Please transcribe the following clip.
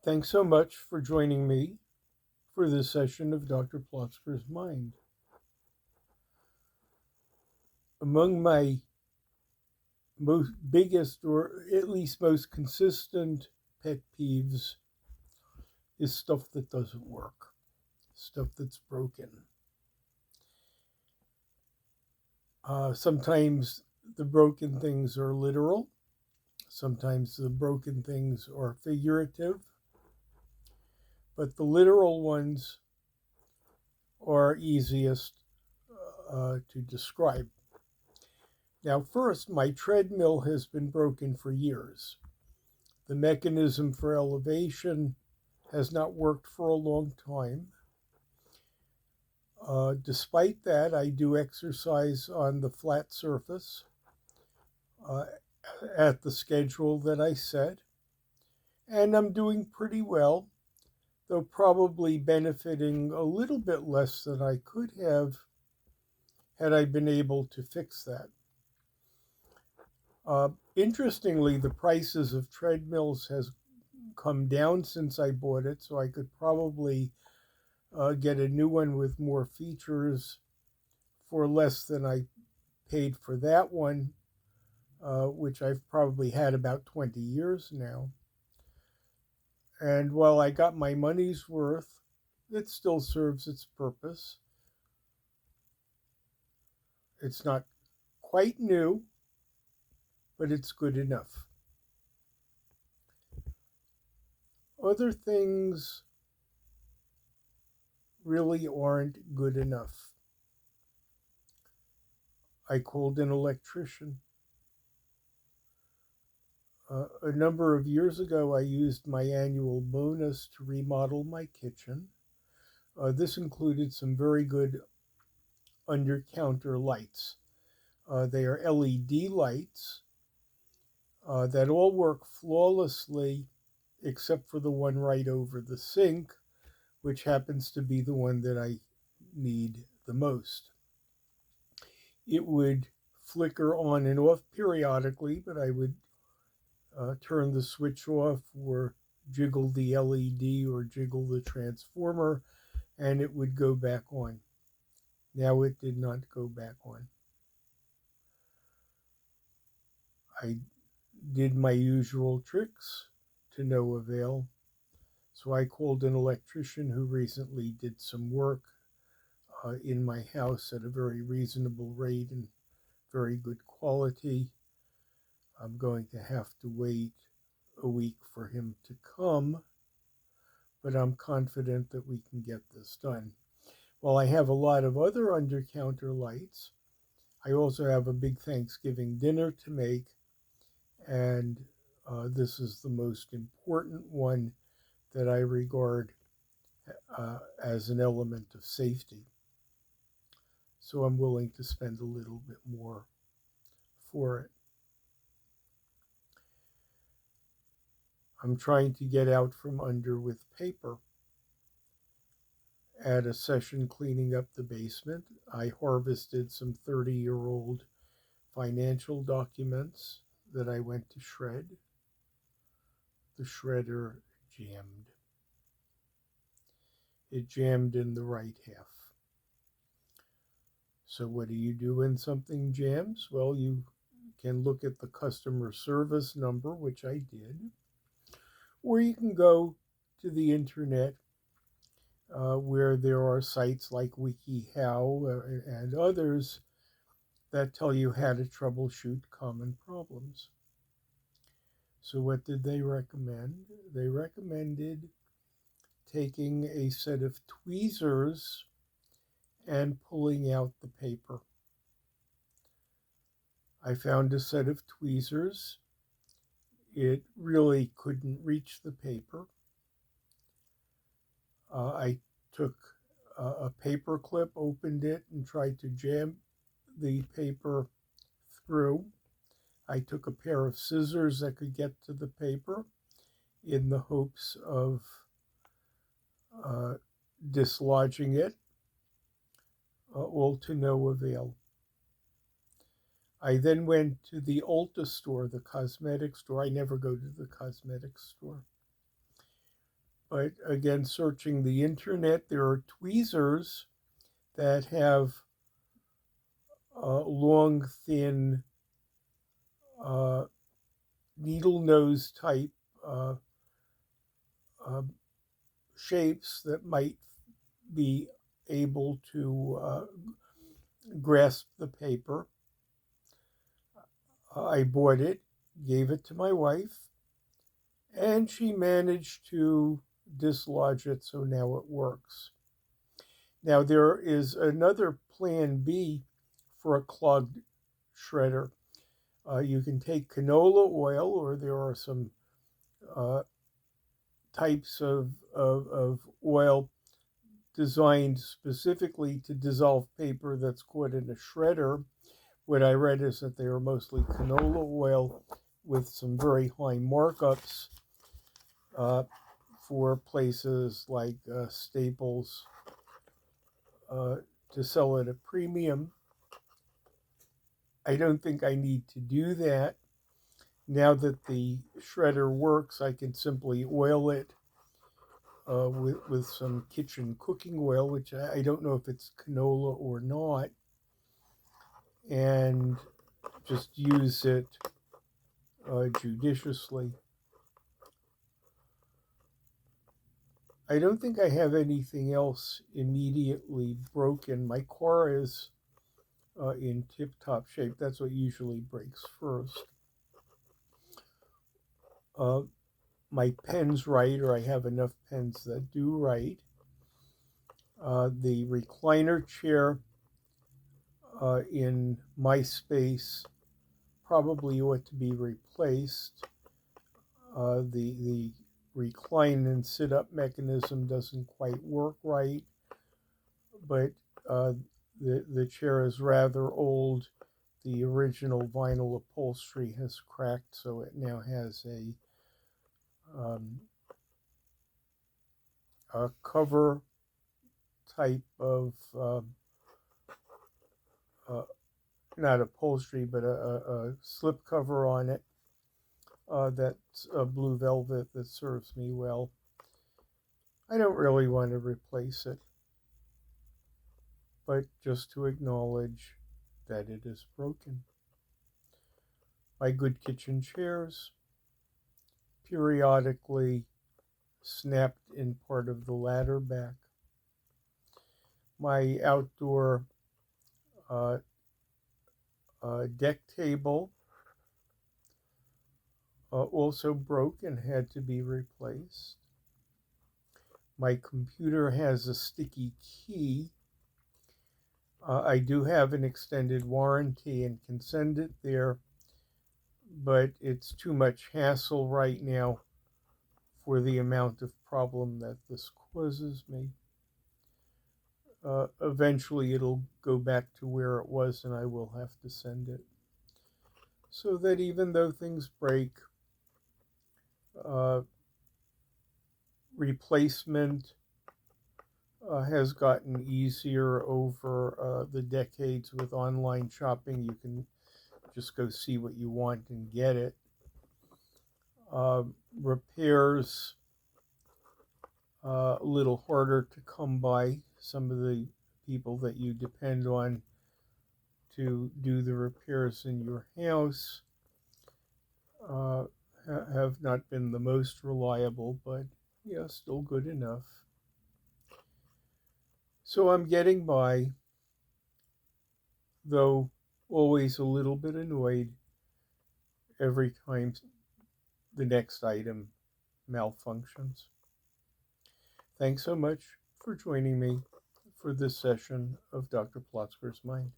Thanks so much for joining me for this session of Dr. Plotzker's Mind. Among my most biggest, or at least most consistent pet peeves is stuff that doesn't work, stuff that's broken. Sometimes the broken things are literal, sometimes the broken things are figurative, but the literal ones are easiest to describe. Now, first, my treadmill has been broken for years. The mechanism for elevation has not worked for a long time. Despite that, I do exercise on the flat surface uh, at the schedule that I set, and I'm doing pretty well, though probably benefiting a little bit less than I could have had I been able to fix that. Interestingly, the prices of treadmills has come down since I bought it, so I could probably get a new one with more features for less than I paid for that one, which I've probably had about 20 years now. And while I got my money's worth, it still serves its purpose. It's not quite new, but it's good enough. Other things really aren't good enough. I called an electrician. A number of years ago, I used my annual bonus to remodel my kitchen. This included some very good under counter lights. They are LED lights that all work flawlessly except for the one right over the sink, which happens to be the one that I need the most. It would flicker on and off periodically, but I would turn the switch off or jiggle the LED or jiggle the transformer, and it would go back on. Now it did not go back on. I did my usual tricks to no avail, so I called an electrician who recently did some work in my house at a very reasonable rate and very good quality. I'm going to have to wait a week for him to come, but I'm confident that we can get this done. While I have a lot of other under counter lights, I also have a big Thanksgiving dinner to make, and this is the most important one that I regard as an element of safety. So I'm willing to spend a little bit more for it. I'm trying to get out from under with paper. At a session cleaning up the basement, I harvested some 30-year-old financial documents that I went to shred. The shredder jammed. It jammed in the right half. So, what do you do when something jams? Well, you can look at the customer service number, which I did, or you can go to the internet where there are sites like WikiHow and others that tell you how to troubleshoot common problems. So, what did they recommend? They recommended taking a set of tweezers and pulling out the paper. I found a set of tweezers. It really couldn't reach the paper. I took a paper clip, opened it, and tried to jam the paper through. I took a pair of scissors that could get to the paper in the hopes of dislodging it, all to no avail. I then went to the Ulta store, the cosmetic store. I never go to the cosmetic store. But again, searching the internet, there are tweezers that have long, thin, uh, needle nose type uh, uh, shapes that might be able to grasp the paper. I bought it, gave it to my wife, and she managed to dislodge it, so now it works. Now, there is another plan B for a clogged shredder. You can take canola oil, or there are some uh, types of oil designed specifically to dissolve paper that's caught in a shredder. What I read is that they are mostly canola oil with some very high markups uh, for places like Staples uh, to sell at a premium. I don't think I need to do that. Now that the shredder works, I can simply oil it with some kitchen cooking oil, which I don't know if it's canola or not, and just use it judiciously. I don't think I have anything else immediately broken. My car is in tip top shape. That's what usually breaks first. Uh, my pens write, or I have enough pens that do write. The recliner chair in my space probably ought to be replaced. The recline and sit up mechanism doesn't quite work right, but uh, the chair is rather old. The original vinyl upholstery has cracked, so it now has um, a cover type of uh, not upholstery, but a slip cover on it. That's a blue velvet that serves me well. I don't really want to replace it, but just to acknowledge that it is broken. My good kitchen chairs periodically snapped in part of the ladder back. My outdoor uh, deck table also broke and had to be replaced. My computer has a sticky key. I do have an extended warranty and can send it there, but it's too much hassle right now for the amount of problem that this causes me. Eventually, it'll go back to where it was, and I will have to send it. So that even though things break, uh, replacement has gotten easier over the decades with online shopping. You can just go see what you want and get it. Repairs a little harder to come by. Some of the people that you depend on to do the repairs in your house uh, have not been the most reliable, but yeah, still good enough. So I'm getting by, though always a little bit annoyed every time the next item malfunctions. Thanks so much for joining me for this session of Dr. Plotzker's Mind.